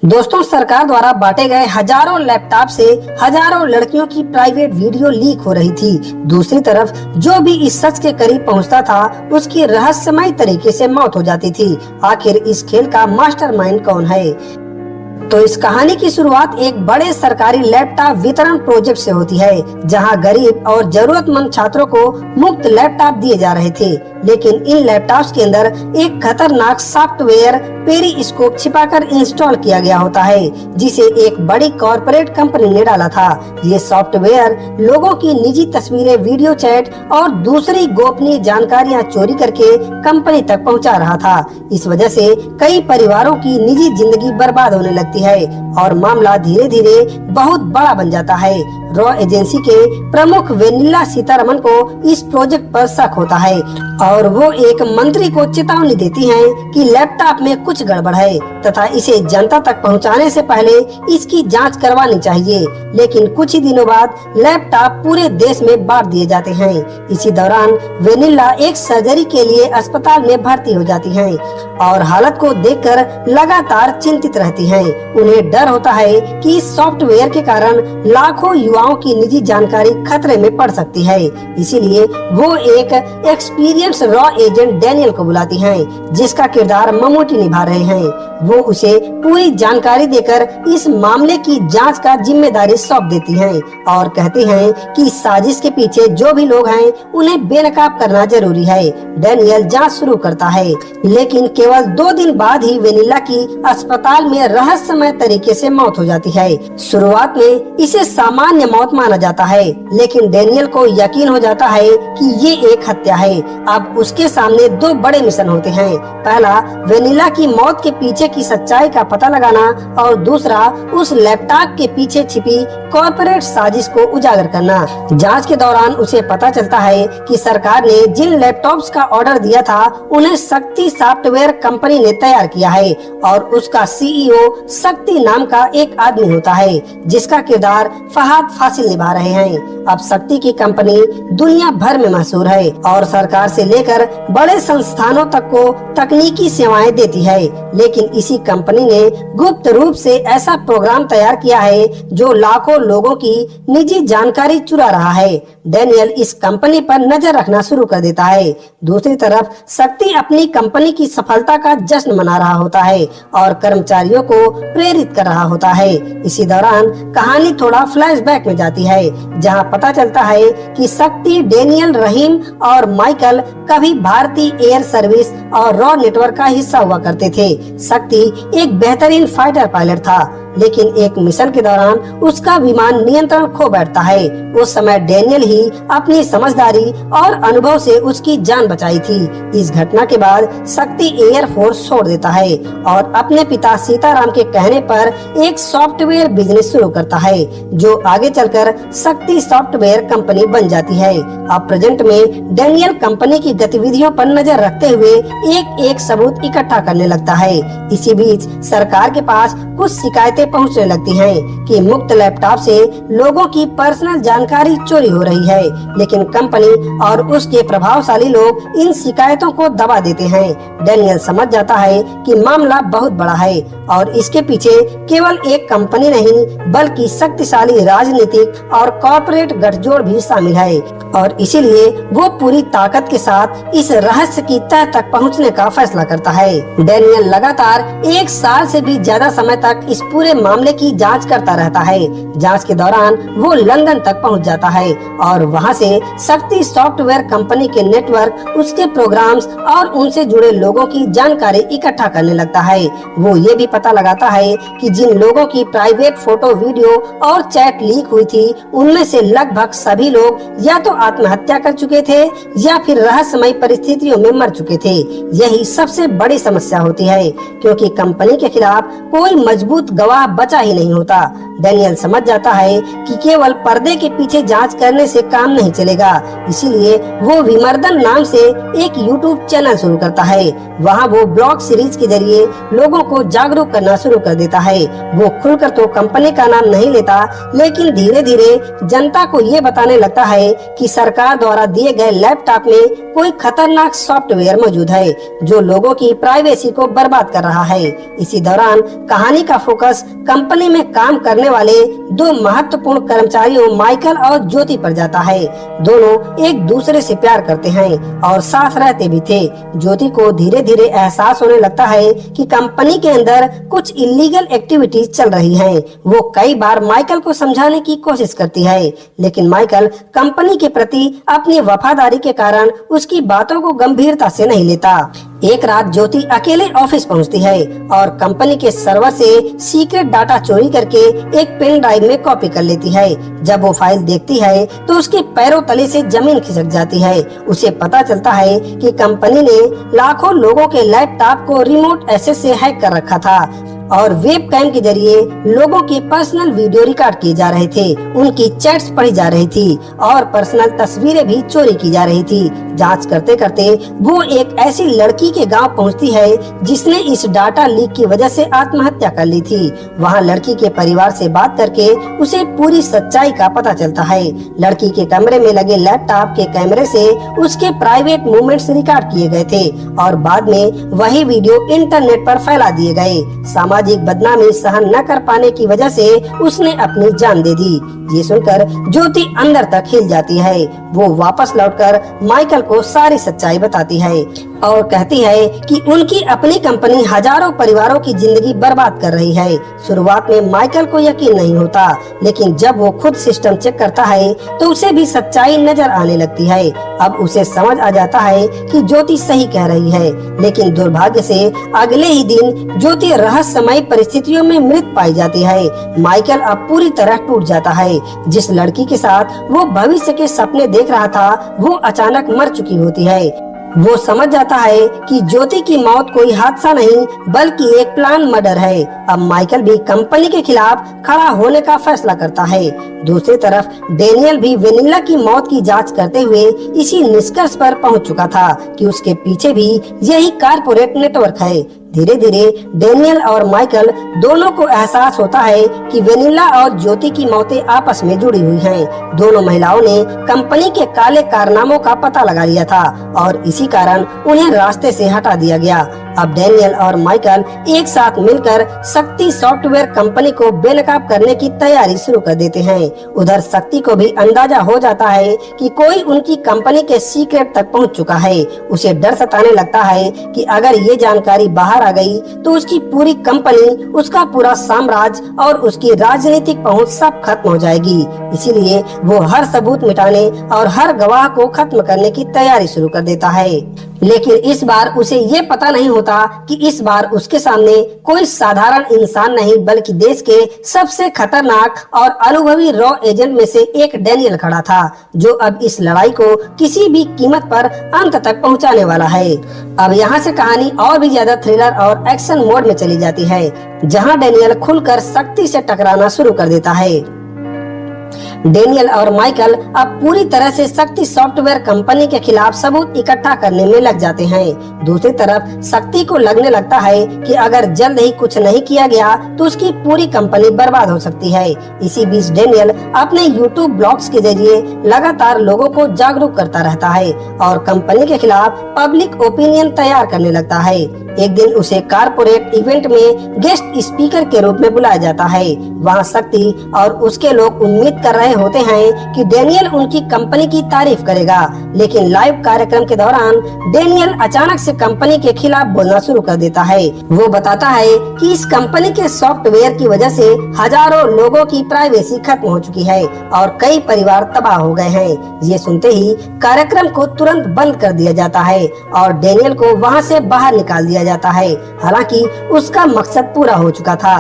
दोस्तों, सरकार द्वारा बांटे गए हजारों लैपटॉप से हजारों लड़कियों की प्राइवेट वीडियो लीक हो रही थी। दूसरी तरफ जो भी इस सच के करीब पहुंचता था, उसकी रहस्यमय तरीके से मौत हो जाती थी। आखिर इस खेल का मास्टरमाइंड कौन है? तो इस कहानी की शुरुआत एक बड़े सरकारी लैपटॉप वितरण प्रोजेक्ट से होती है, जहां गरीब और जरूरतमंद छात्रों को मुफ्त लैपटॉप दिए जा रहे थे। लेकिन इन लैपटॉप्स के अंदर एक खतरनाक सॉफ्टवेयर पेरिस्कोप छिपाकर इंस्टॉल किया गया होता है, जिसे एक बड़ी कॉर्पोरेट कंपनी ने डाला था। ये सॉफ्टवेयर लोगों की निजी तस्वीरें, वीडियो चैट और दूसरी गोपनीय जानकारियां चोरी करके कंपनी तक पहुंचा रहा था। इस वजह से कई परिवारों की निजी जिंदगी बर्बाद होने लगती है और मामला धीरे धीरे बहुत बड़ा बन जाता है। रॉ एजेंसी के प्रमुख वेनिला सीतारमन को इस प्रोजेक्ट पर शक होता है और वो एक मंत्री को चेतावनी देती हैं कि लैपटॉप में कुछ गड़बड़ है तथा इसे जनता तक पहुंचाने से पहले इसकी जांच करवानी चाहिए। लेकिन कुछ ही दिनों बाद लैपटॉप पूरे देश में बांट दिए जाते हैं। इसी दौरान वेनिला एक सर्जरी के लिए अस्पताल में भर्ती हो जाती हैं और हालत को देखकर लगातार चिंतित रहती हैं। उन्हें डर होता है कि इस सॉफ्टवेयर के कारण लाखों युवाओं की निजी जानकारी खतरे में पड़ सकती है। इसीलिए वो एक एक्सपीरियंस रॉ एजेंट डैनियल को बुलाती हैं, जिसका किरदार ममूटी निभा रहे हैं। वो उसे पूरी जानकारी देकर इस मामले की जांच का जिम्मेदारी सौंप देती हैं और कहती हैं कि साजिश के पीछे जो भी लोग हैं, उन्हें बेनकाब करना जरूरी है। डैनियल जांच शुरू करता है, लेकिन केवल 2 दिन बाद ही वेनिला की अस्पताल में रहस्यमय तरीके से मौत हो जाती है। शुरुआत में इसे सामान्य मौत माना जाता है, लेकिन डैनियल को यकीन हो जाता है कि ये एक हत्या है। अब उसके सामने 2 बड़े मिशन होते हैं। पहला, वेनिला की मौत के पीछे की सच्चाई का पता लगाना और दूसरा, उस लैपटॉप के पीछे छिपी कॉर्पोरेट साजिश को उजागर करना। जांच के दौरान उसे पता चलता है कि सरकार ने जिन लैपटॉप्स का ऑर्डर दिया था, उन्हें शक्ति सॉफ्टवेयर कंपनी ने तैयार किया है और उसका सीईओ शक्ति नाम का एक आदमी होता है, जिसका किरदार फहाद फासिल निभा रहे हैं। अब शक्ति की कंपनी दुनिया भर में मशहूर है और सरकार से लेकर बड़े संस्थानों तक को तकनीकी सेवाएं देती है। लेकिन इसी कंपनी ने गुप्त रूप से ऐसा प्रोग्राम तैयार किया है जो लाखों लोगों की निजी जानकारी चुरा रहा है। डैनियल इस कंपनी पर नजर रखना शुरू कर देता है। दूसरी तरफ शक्ति अपनी कंपनी की सफलता का जश्न मना रहा होता है और कर्मचारियों को प्रेरित कर रहा होता है। इसी दौरान कहानी थोड़ा फ्लैशबैक में जाती है, जहां पता चलता है कि शक्ति, डैनियल, रहीम और माइकल कभी भारतीय एयर सर्विस और रॉ नेटवर्क का हिस्सा हुआ करते थे। शक्ति एक बेहतरीन फाइटर पायलट था, लेकिन एक मिशन के दौरान उसका विमान नियंत्रण खो बैठता है। उस समय डैनियल ही अपनी समझदारी और अनुभव से उसकी जान बचाई थी। इस घटना के बाद शक्ति एयर फोर्स छोड़ देता है और अपने पिता सीताराम के कहने पर एक सॉफ्टवेयर बिजनेस शुरू करता है, जो आगे चलकर शक्ति सॉफ्टवेयर कंपनी बन जाती है। अब प्रेजेंट में डैनियल कंपनी की गतिविधियों पर नजर रखते हुए एक एक सबूत इकट्ठा करने लगता है। इसी बीच सरकार के पास कुछ शिकायतें पहुंचने लगती हैं कि मुफ्त लैपटॉप से लोगों की पर्सनल जानकारी चोरी हो रही है, लेकिन कंपनी और उसके प्रभावशाली लोग इन शिकायतों को दबा देते हैं। डैनियल समझ जाता है कि मामला बहुत बड़ा है और इसके पीछे केवल एक कंपनी नहीं, बल्कि शक्तिशाली राजनीतिक और कॉर्पोरेट गठजोड़ भी शामिल है और इसीलिए वो पूरी ताकत के साथ इस रहस्य की तह तक पहुंचने का फैसला करता है। डैनियल लगातार 1 साल से भी ज्यादा समय तक इस पूरे मामले की जांच करता रहता है। जांच के दौरान वो लंदन तक पहुंच जाता है और वहां से शक्ति सॉफ्टवेयर कंपनी के नेटवर्क, उसके प्रोग्राम्स और उनसे जुड़े लोगों की जानकारी इकट्ठा करने लगता है। वो ये भी पता लगाता है कि जिन लोगों की प्राइवेट फोटो, वीडियो और चैट लीक हुई थी, उनमें से लगभग सभी लोग या तो आत्महत्या कर चुके थे या फिर रहस्यमय परिस्थितियों में मर चुके थे। यही सबसे बड़ी समस्या होती है, क्योंकि कंपनी के खिलाफ कोई मजबूत गवाह बचा ही नहीं होता। डेनियल समझ जाता है कि केवल पर्दे के पीछे जांच करने से काम नहीं चलेगा, इसीलिए वो विमर्दन नाम से एक यूट्यूब चैनल शुरू करता है। वहाँ वो ब्लॉग सीरीज के जरिए लोगों को जागरूक करना शुरू कर देता है। वो खुलकर तो कंपनी का नाम नहीं लेता, लेकिन धीरे धीरे जनता को ये बताने लगता है कि सरकार द्वारा दिए गए लैपटॉप में कोई खतरनाक सॉफ्टवेयर मौजूद है जो लोगों की प्राइवेसी को बर्बाद कर रहा है। इसी दौरान कहानी का फोकस कंपनी में काम करने वाले दो महत्वपूर्ण कर्मचारियों माइकल और ज्योति पर जाता है। दोनों एक दूसरे से प्यार करते हैं और साथ रहते भी थे। ज्योति को धीरे धीरे एहसास होने लगता है कि कंपनी के अंदर कुछ इलीगल एक्टिविटीज चल रही हैं। वो कई बार माइकल को समझाने की कोशिश करती है, लेकिन माइकल कंपनी के प्रति अपनी वफादारी के कारण उसकी बातों को गंभीरता से नहीं लेता। एक रात ज्योति अकेले ऑफिस पहुंचती है और कंपनी के सर्वर से सीक्रेट डाटा चोरी करके एक पेन ड्राइव में कॉपी कर लेती है। जब वो फाइल देखती है तो उसके पैरों तले से जमीन खिसक जाती है। उसे पता चलता है कि कंपनी ने लाखों लोगों के लैपटॉप को रिमोट एक्सेस से हैक कर रखा था और वेब कैम के जरिए लोगों के पर्सनल वीडियो रिकॉर्ड किए जा रहे थे, उनकी चैट्स पढ़ी जा रही थी और पर्सनल तस्वीरें भी चोरी की जा रही थी। जांच करते करते वो एक ऐसी लड़की के गांव पहुंचती है जिसने इस डाटा लीक की वजह से आत्महत्या कर ली थी। वहां लड़की के परिवार से बात करके उसे पूरी सच्चाई का पता चलता है। लड़की के कमरे में लगे लैपटॉप के कैमरे से उसके प्राइवेट मूवमेंट्स रिकॉर्ड किए गए थे और बाद में वही वीडियो इंटरनेट पर फैला दिए गए। सामाजिक बदनामी सहन न कर पाने की वजह से उसने अपनी जान दे दी। ये सुनकर ज्योति अंदर तक हिल जाती है। वो वापस लौटकर माइकल को सारी सच्चाई बताती है और कहती है कि उनकी अपनी कंपनी हजारों परिवारों की जिंदगी बर्बाद कर रही है। शुरुआत में माइकल को यकीन नहीं होता, लेकिन जब वो खुद सिस्टम चेक करता है तो उसे भी सच्चाई नजर आने लगती है। अब उसे समझ आ जाता है कि ज्योति सही कह रही है, लेकिन दुर्भाग्य से अगले ही दिन ज्योति रहस्यमय परिस्थितियों में मृत पाई जाती है। माइकल अब पूरी तरह टूट जाता है। जिस लड़की के साथ वो भविष्य के सपने देख रहा था वो अचानक मर चुकी होती है। वो समझ जाता है कि ज्योति की मौत कोई हादसा नहीं बल्कि एक प्लान मर्डर है। अब माइकल भी कंपनी के खिलाफ खड़ा होने का फैसला करता है। दूसरी तरफ डेनियल भी वेनिला की मौत की जांच करते हुए इसी निष्कर्ष पर पहुंच चुका था कि उसके पीछे भी यही कारपोरेट नेटवर्क है। धीरे धीरे डेनियल और माइकल दोनों को एहसास होता है कि वेनिला और ज्योति की मौतें आपस में जुड़ी हुई हैं। दोनों महिलाओं ने कंपनी के काले कारनामों का पता लगा लिया था और इसी कारण उन्हें रास्ते से हटा दिया गया। अब डेनियल और माइकल एक साथ मिलकर शक्ति सॉफ्टवेयर कंपनी को बेनकाब करने की तैयारी शुरू कर देते हैं। उधर शक्ति को भी अंदाजा हो जाता है कि कोई उनकी कंपनी के सीक्रेट तक पहुंच चुका है। उसे डर सताने लगता है कि अगर ये जानकारी बाहर आ गई तो उसकी पूरी कंपनी, उसका पूरा साम्राज्य और उसकी राजनीतिक पहुंच सब खत्म हो जाएगी। इसीलिए वो हर सबूत मिटाने और हर गवाह को खत्म करने की तैयारी शुरू कर देता है। लेकिन इस बार उसे ये पता नहीं होता कि इस बार उसके सामने कोई साधारण इंसान नहीं बल्कि देश के सबसे खतरनाक और अनुभवी रॉ एजेंट में से एक डेनियल खड़ा था, जो अब इस लड़ाई को किसी भी कीमत पर अंत तक पहुंचाने वाला है। अब यहाँ से कहानी और भी ज्यादा थ्रिलर और एक्शन मोड में चली जाती है, जहाँ डेनियल खुलकर शक्ति से टकराना शुरू कर देता है। डेनियल और माइकल अब पूरी तरह से शक्ति सॉफ्टवेयर कंपनी के खिलाफ सबूत इकट्ठा करने में लग जाते हैं। दूसरी तरफ शक्ति को लगने लगता है कि अगर जल्द ही कुछ नहीं किया गया तो उसकी पूरी कंपनी बर्बाद हो सकती है। इसी बीच डेनियल अपने यूट्यूब ब्लॉग्स के जरिए लगातार लोगों को जागरूक करता रहता है और कंपनी के खिलाफ पब्लिक ओपिनियन तैयार करने लगता है। एक दिन उसे कारपोरेट इवेंट में गेस्ट स्पीकर के रूप में बुलाया जाता है। वहाँ शक्ति और उसके लोग उम्मीद कर रहे होते हैं कि डेनियल उनकी कंपनी की तारीफ करेगा, लेकिन लाइव कार्यक्रम के दौरान डेनियल अचानक से कंपनी के खिलाफ बोलना शुरू कर देता है। वो बताता है कि इस कंपनी के सॉफ्टवेयर की वजह से हजारों लोगों की प्राइवेसी खत्म हो चुकी है और कई परिवार तबाह हो गए हैं। ये सुनते ही कार्यक्रम को तुरंत बंद कर दिया जाता है और डेनियल को वहाँ से बाहर निकाल दिया जाता है। हालांकि उसका मकसद पूरा हो चुका था,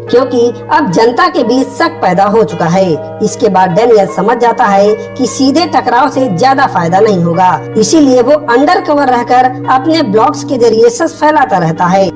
क्योंकि अब जनता के बीच शक पैदा हो चुका है। इसके बाद डेनियल समझ जाता है कि सीधे टकराव से ज्यादा फायदा नहीं होगा, इसीलिए वो अंडर कवर रहकर अपने ब्लॉग्स के जरिए सच फैलाता रहता है।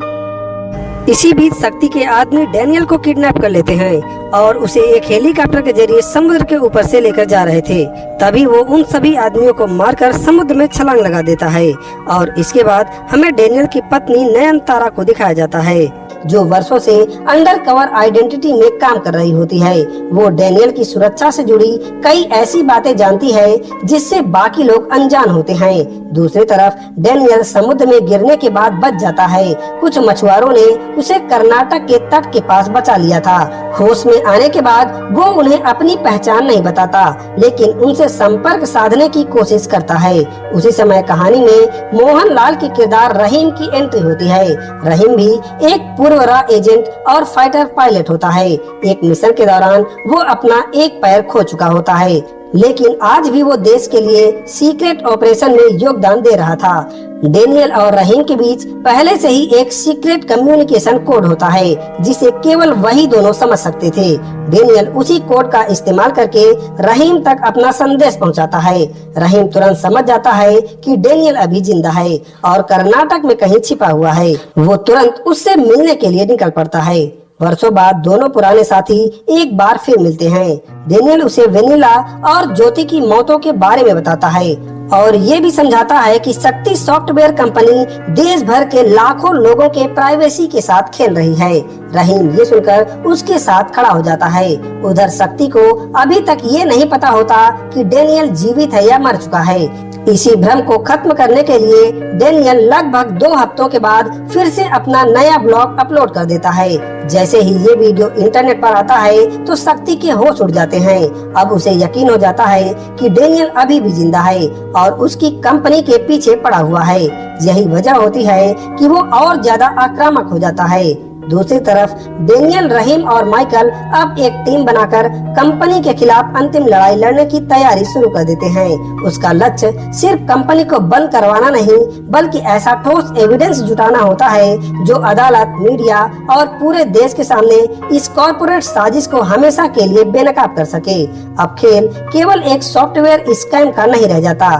इसी बीच शक्ति के आदमी डैनियल को किडनैप कर लेते हैं और उसे एक हेलीकॉप्टर के जरिए समुद्र के ऊपर से लेकर जा रहे थे। तभी वो उन सभी आदमियों को मारकर समुद्र में छलांग लगा देता है और इसके बाद हमें डैनियल की पत्नी नयनतारा को दिखाया जाता है, जो वर्षों से अंडर कवर आइडेंटिटी में काम कर रही होती है। वो डैनियल की सुरक्षा से जुड़ी कई ऐसी बातें जानती है जिससे बाकी लोग अनजान होते हैं। दूसरी तरफ डैनियल समुद्र में गिरने के बाद बच जाता है। कुछ मछुआरों ने उसे कर्नाटक के तट के पास बचा लिया था। होश में आने के बाद वो उन्हें अपनी पहचान नहीं बताता, लेकिन उनसे संपर्क साधने की कोशिश करता है। उसी समय कहानी में मोहन लाल के किरदार रहीम की एंट्री होती है। रहीम भी एक पूर्व रॉ एजेंट और फाइटर पायलट होता है। एक मिशन के दौरान वो अपना एक पैर खो चुका होता है, लेकिन आज भी वो देश के लिए सीक्रेट ऑपरेशन में योगदान दे रहा था। डैनियल और रहीम के बीच पहले से ही एक सीक्रेट कम्युनिकेशन कोड होता है जिसे केवल वही दोनों समझ सकते थे। डैनियल उसी कोड का इस्तेमाल करके रहीम तक अपना संदेश पहुंचाता है। रहीम तुरंत समझ जाता है कि डैनियल अभी जिंदा है और कर्नाटक में कहीं छिपा हुआ है। वो तुरंत उससे मिलने के लिए निकल पड़ता है। वर्षों बाद दोनों पुराने साथी एक बार फिर मिलते हैं। डैनियल उसे वेनिला और ज्योति की मौतों के बारे में बताता है और ये भी समझाता है कि शक्ति सॉफ्टवेयर कंपनी देश भर के लाखों लोगों के प्राइवेसी के साथ खेल रही है। रहीम ये सुनकर उसके साथ खड़ा हो जाता है। उधर शक्ति को अभी तक ये नहीं पता होता कि डैनियल जीवित है या मर चुका है। इसी भ्रम को खत्म करने के लिए डैनियल लगभग 2 हफ्तों के बाद फिर से अपना नया ब्लॉग अपलोड कर देता है। जैसे ही ये वीडियो इंटरनेट पर आता है तो शक्ति के होश उड़ जाते हैं। अब उसे यकीन हो जाता है कि डैनियल अभी भी जिंदा है और उसकी कंपनी के पीछे पड़ा हुआ है। यही वजह होती है कि वो और ज्यादा आक्रामक हो जाता है। दूसरी तरफ डैनियल, रहीम और माइकल अब एक टीम बनाकर कंपनी के खिलाफ अंतिम लड़ाई लड़ने की तैयारी शुरू कर देते हैं। उसका लक्ष्य सिर्फ कंपनी को बंद करवाना नहीं, बल्कि ऐसा ठोस एविडेंस जुटाना होता है जो अदालत, मीडिया और पूरे देश के सामने इस कॉर्पोरेट साजिश को हमेशा के लिए बेनकाब कर सके। अब खेल केवल एक सॉफ्टवेयर स्कैम का नहीं रह जाता,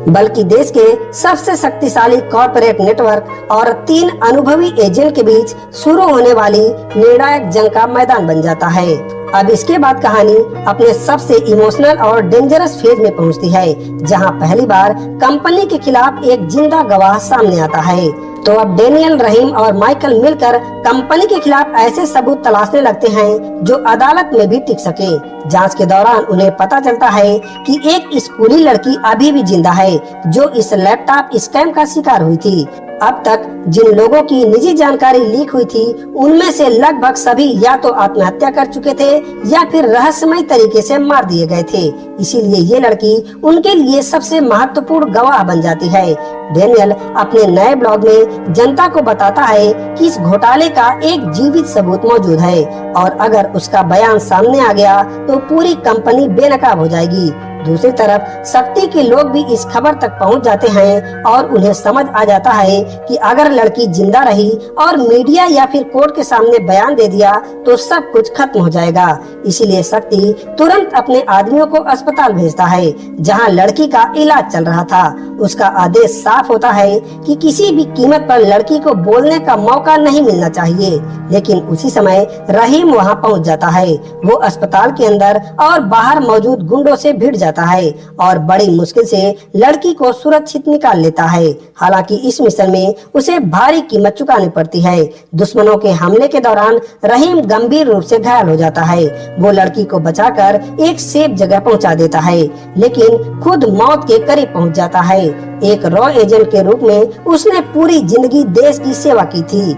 बल्कि देश के सबसे शक्तिशाली कॉर्पोरेट नेटवर्क और 3 अनुभवी एजेंट के बीच शुरू होने वाली निर्णायक जंग का मैदान बन जाता है। अब इसके बाद कहानी अपने सबसे इमोशनल और डेंजरस फेज में पहुंचती है, जहां पहली बार कंपनी के खिलाफ एक जिंदा गवाह सामने आता है। तो अब डैनियल, रहीम और माइकल मिलकर कंपनी के खिलाफ ऐसे सबूत तलाशने लगते हैं जो अदालत में भी टिक सके। जांच के दौरान उन्हें पता चलता है कि एक स्कूली लड़की अभी भी जिंदा है जो इस लैपटॉप स्कैम का शिकार हुई थी। अब तक जिन लोगों की निजी जानकारी लीक हुई थी उनमें से लगभग सभी या तो आत्महत्या कर चुके थे या फिर रहस्यमय तरीके से मार दिए गए थे। इसीलिए ये लड़की उनके लिए सबसे महत्वपूर्ण गवाह बन जाती है। डैनियल अपने नए ब्लॉग में जनता को बताता है कि इस घोटाले का एक जीवित सबूत मौजूद है और अगर उसका बयान सामने आ गया तो पूरी कंपनी बेनकाब हो जाएगी। दूसरी तरफ शक्ति के लोग भी इस खबर तक पहुंच जाते हैं और उन्हें समझ आ जाता है कि अगर लड़की जिंदा रही और मीडिया या फिर कोर्ट के सामने बयान दे दिया तो सब कुछ खत्म हो जाएगा। इसीलिए शक्ति तुरंत अपने आदमियों को अस्पताल भेजता है जहां लड़की का इलाज चल रहा था। उसका आदेश साफ होता है कि किसी भी कीमत पर लड़की को बोलने का मौका नहीं मिलना चाहिए, लेकिन उसी समय रहीम वहां पहुंच जाता है। वो अस्पताल के अंदर और बाहर मौजूद गुंडों से भिड़ जाता है और बड़ी मुश्किल से लड़की को सुरक्षित निकाल लेता है। हालांकि इस मिशन में उसे भारी कीमत चुकानी पड़ती है। दुश्मनों के हमले के दौरान रहीम गंभीर रूप से घायल हो जाता है। वो लड़की को बचाकर एक सेफ जगह पहुंचा देता है, लेकिन खुद मौत के करीब पहुंच जाता है। एक रॉ एजेंट के रूप में उसने पूरी जिंदगी देश की सेवा की थी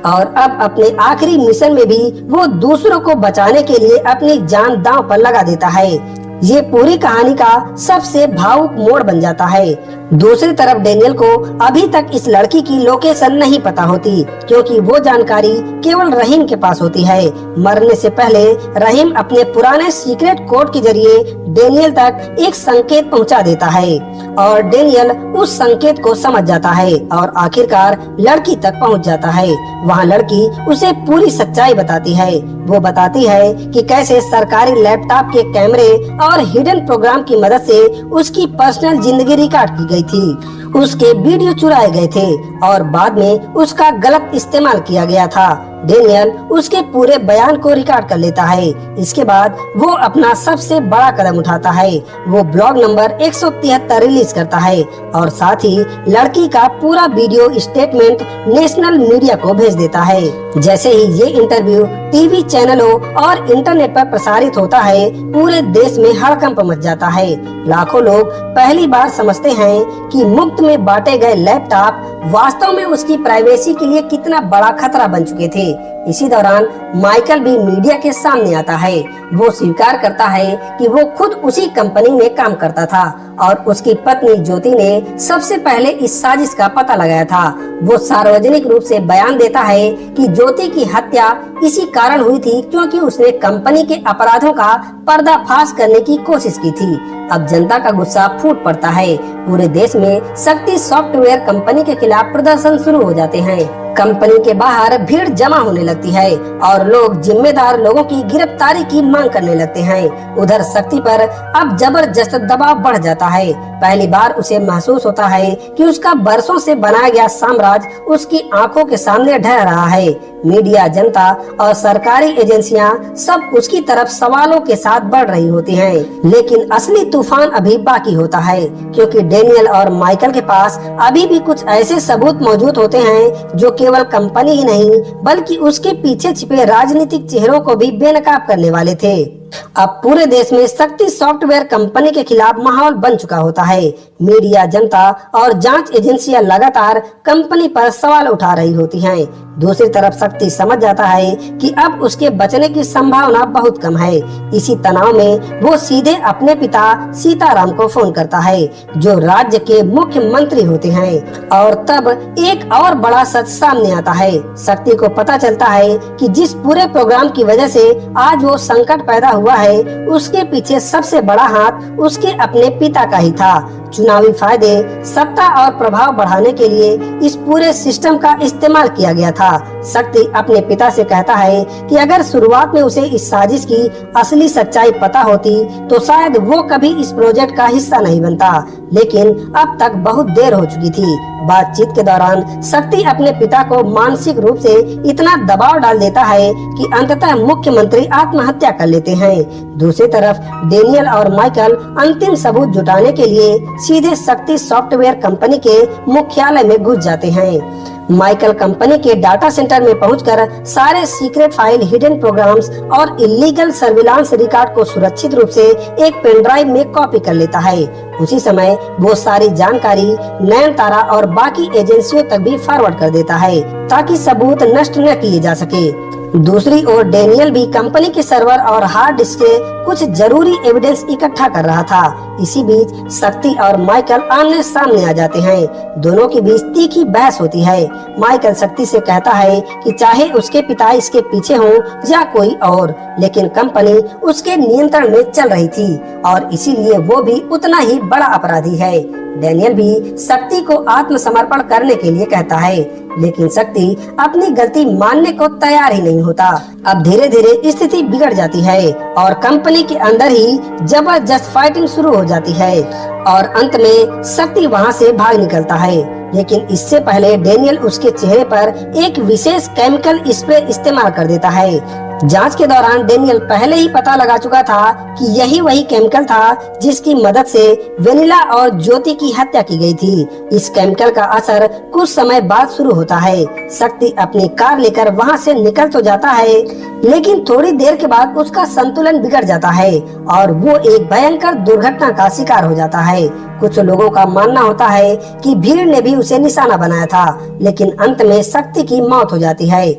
और अब अपने आखिरी मिशन में भी वो दूसरों को बचाने के लिए अपनी जान दांव पर लगा देता है। ये पूरी कहानी का सबसे भावुक मोड़ बन जाता है। दूसरी तरफ डैनियल को अभी तक इस लड़की की लोकेशन नहीं पता होती, क्योंकि वो जानकारी केवल रहीम के पास होती है। मरने से पहले रहीम अपने पुराने सीक्रेट कोड के जरिए डैनियल तक एक संकेत पहुंचा देता है और डैनियल उस संकेत को समझ जाता है और आखिरकार लड़की तक पहुंच जाता है। वहाँ लड़की उसे पूरी सच्चाई बताती है। वो बताती है कि कैसे सरकारी लैपटॉप के कैमरे और हिडन प्रोग्राम की मदद से उसकी पर्सनल जिंदगी रिकॉर्ड की गई थी। उसके वीडियो चुराए गए थे और बाद में उसका गलत इस्तेमाल किया गया था। डेनियल उसके पूरे बयान को रिकॉर्ड कर लेता है। इसके बाद वो अपना सबसे बड़ा कदम उठाता है। वो ब्लॉग नंबर 173 रिलीज करता है और साथ ही लड़की का पूरा वीडियो स्टेटमेंट नेशनल मीडिया को भेज देता है। जैसे ही ये इंटरव्यू टीवी चैनलों और इंटरनेट पर प्रसारित होता है, पूरे देश में हड़कंप मच जाता है। लाखों लोग पहली बार समझते हैं कि मुफ्त में बांटे गए लैपटॉप वास्तव में उसकी प्राइवेसी के लिए कितना बड़ा खतरा बन चुके थे। इसी दौरान माइकल भी मीडिया के सामने आता है। वो स्वीकार करता है कि वो खुद उसी कंपनी में काम करता था और उसकी पत्नी ज्योति ने सबसे पहले इस साजिश का पता लगाया था। वो सार्वजनिक रूप से बयान देता है कि ज्योति की हत्या इसी कारण हुई थी क्योंकि उसने कंपनी के अपराधों का पर्दाफाश करने की कोशिश की थी। अब जनता का गुस्सा फूट पड़ता है। पूरे देश में शक्ति सॉफ्टवेयर कंपनी के खिलाफ प्रदर्शन शुरू हो जाते हैं। कंपनी के बाहर भीड़ जमा होने लगती है और लोग जिम्मेदार लोगों की गिरफ्तारी की मांग करने लगते हैं। उधर शक्ति पर अब जबरदस्त दबाव बढ़ जाता है। पहली बार उसे महसूस होता है कि उसका बरसों से बनाया गया साम्राज्य उसकी आंखों के सामने ढह रहा है। मीडिया, जनता और सरकारी एजेंसियां सब उसकी तरफ सवालों के साथ बढ़ रही होती हैं। लेकिन असली तूफान अभी बाकी होता है क्योंकि डेनियल और माइकल के पास अभी भी कुछ ऐसे सबूत मौजूद होते हैं जो केवल कंपनी ही नहीं बल्कि उसके पीछे छिपे राजनीतिक चेहरों को भी बेनकाब करने वाले थे। अब पूरे देश में शक्ति सॉफ्टवेयर कंपनी के खिलाफ माहौल बन चुका होता है। मीडिया, जनता और जांच एजेंसियां लगातार कंपनी पर सवाल उठा रही होती हैं। दूसरी तरफ शक्ति समझ जाता है कि अब उसके बचने की संभावना बहुत कम है। इसी तनाव में वो सीधे अपने पिता सीताराम को फोन करता है जो राज्य के मुख्यमंत्री होते हैं। और तब एक और बड़ा सच सामने आता है। शक्ति को पता चलता है कि जिस पूरे प्रोग्राम की वजह से आज वो संकट पैदा हुआ है, उसके पीछे सबसे बड़ा हाथ उसके अपने पिता का ही था। चुनावी फायदे, सत्ता और प्रभाव बढ़ाने के लिए इस पूरे सिस्टम का इस्तेमाल किया गया था। शक्ति अपने पिता से कहता है कि अगर शुरुआत में उसे इस साजिश की असली सच्चाई पता होती तो शायद वो कभी इस प्रोजेक्ट का हिस्सा नहीं बनता। लेकिन अब तक बहुत देर हो चुकी थी। बातचीत के दौरान शक्ति अपने पिता को मानसिक रूप से इतना दबाव डाल देता है कि अंततः मुख्यमंत्री आत्महत्या कर लेते हैं। दूसरी तरफ डेनियल और माइकल अंतिम सबूत जुटाने के लिए सीधे शक्ति सॉफ्टवेयर कंपनी के मुख्यालय में घुस जाते हैं। माइकल कंपनी के डाटा सेंटर में पहुंचकर सारे सीक्रेट फाइल, हिडन प्रोग्राम्स और इलीगल सर्विलांस रिकॉर्ड को सुरक्षित रूप से एक पेन ड्राइव में कॉपी कर लेता है। उसी समय वो सारी जानकारी नयनतारा और बाकी एजेंसियों तक भी फॉरवर्ड कर देता है ताकि सबूत नष्ट न किए जा सके। दूसरी ओर डेनियल भी कंपनी के सर्वर और हार्ड डिस्क के कुछ जरूरी एविडेंस इकट्ठा कर रहा था। इसी बीच शक्ति और माइकल आमने सामने आ जाते हैं। दोनों के बीच तीखी बहस होती है। माइकल शक्ति से कहता है कि चाहे उसके पिता इसके पीछे हों या कोई और, लेकिन कंपनी उसके नियंत्रण में चल रही थी और इसीलिए वो भी उतना ही बड़ा अपराधी है। डेनियल भी शक्ति को आत्मसमर्पण करने के लिए कहता है, लेकिन शक्ति अपनी गलती मानने को तैयार ही नहीं होता। अब धीरे धीरे स्थिति बिगड़ जाती है और कंपनी के अंदर ही जबरदस्त फाइटिंग शुरू हो जाती है और अंत में शक्ति वहां से भाग निकलता है। लेकिन इससे पहले डेनियल उसके चेहरे पर एक विशेष केमिकल स्प्रे इस्तेमाल कर देता है। जांच के दौरान डेनियल पहले ही पता लगा चुका था कि यही वही केमिकल था जिसकी मदद से वेनिला और ज्योति की हत्या की गई थी। इस केमिकल का असर कुछ समय बाद शुरू होता है। शक्ति अपनी कार लेकर वहां से निकल तो जाता है, लेकिन थोड़ी देर के बाद उसका संतुलन बिगड़ जाता है और वो एक भयंकर दुर्घटना का शिकार हो जाता है। कुछ लोगों का मानना होता है कि भीड़ ने भी उसे निशाना बनाया था, लेकिन अंत में शक्ति की मौत हो जाती है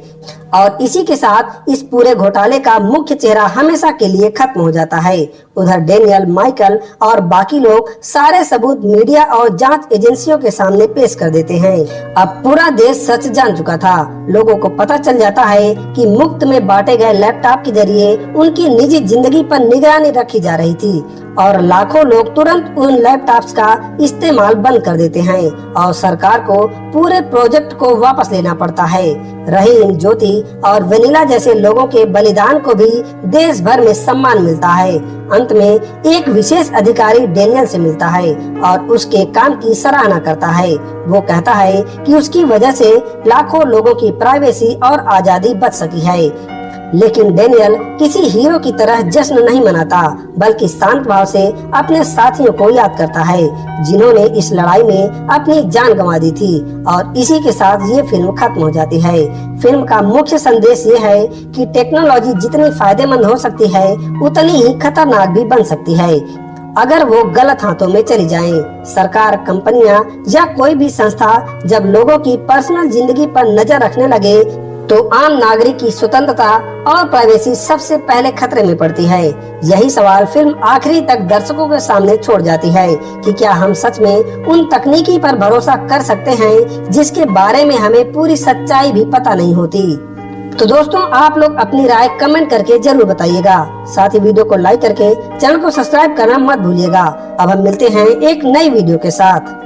और इसी के साथ इस पूरे घोटाले का मुख्य चेहरा हमेशा के लिए खत्म हो जाता है। उधर डेनियल, माइकल और बाकी लोग सारे सबूत मीडिया और जांच एजेंसियों के सामने पेश कर देते हैं। अब पूरा देश सच जान चुका था। लोगों को पता चल जाता है कि मुफ्त में बांटे गए लैपटॉप के जरिए उनकी निजी जिंदगी पर निगरानी रखी जा रही थी और लाखों लोग तुरंत उन लैपटॉप्स का इस्तेमाल बंद कर देते हैं और सरकार को पूरे प्रोजेक्ट को वापस लेना पड़ता है। रहीम, ज्योति और वेनिला जैसे लोगों के बलिदान को भी देश भर में सम्मान मिलता है। अंत में एक विशेष अधिकारी डेनियल से मिलता है और उसके काम की सराहना करता है। वो कहता है कि उसकी वजह से लाखों लोगों की प्राइवेसी और आजादी बच सकी है। लेकिन डेनियल किसी हीरो की तरह जश्न नहीं मनाता, बल्कि शांत भाव से अपने साथियों को याद करता है जिन्होंने इस लड़ाई में अपनी जान गंवा दी थी। और इसी के साथ ये फिल्म खत्म हो जाती है। फिल्म का मुख्य संदेश ये है कि टेक्नोलॉजी जितनी फायदेमंद हो सकती है उतनी ही खतरनाक भी बन सकती है अगर वो गलत हाथों में चली जाए। सरकार, कंपनियां या कोई भी संस्था जब लोगों की पर्सनल जिंदगी पर नजर रखने लगे तो आम नागरिक की स्वतंत्रता और प्राइवेसी सबसे पहले खतरे में पड़ती है। यही सवाल फिल्म आखिरी तक दर्शकों के सामने छोड़ जाती है कि क्या हम सच में उन तकनीकी पर भरोसा कर सकते हैं जिसके बारे में हमें पूरी सच्चाई भी पता नहीं होती। तो दोस्तों, आप लोग अपनी राय कमेंट करके जरूर बताइएगा। साथ ही वीडियो को लाइक करके चैनल को सब्सक्राइब करना मत भूलिएगा। अब हम मिलते हैं एक नई वीडियो के साथ।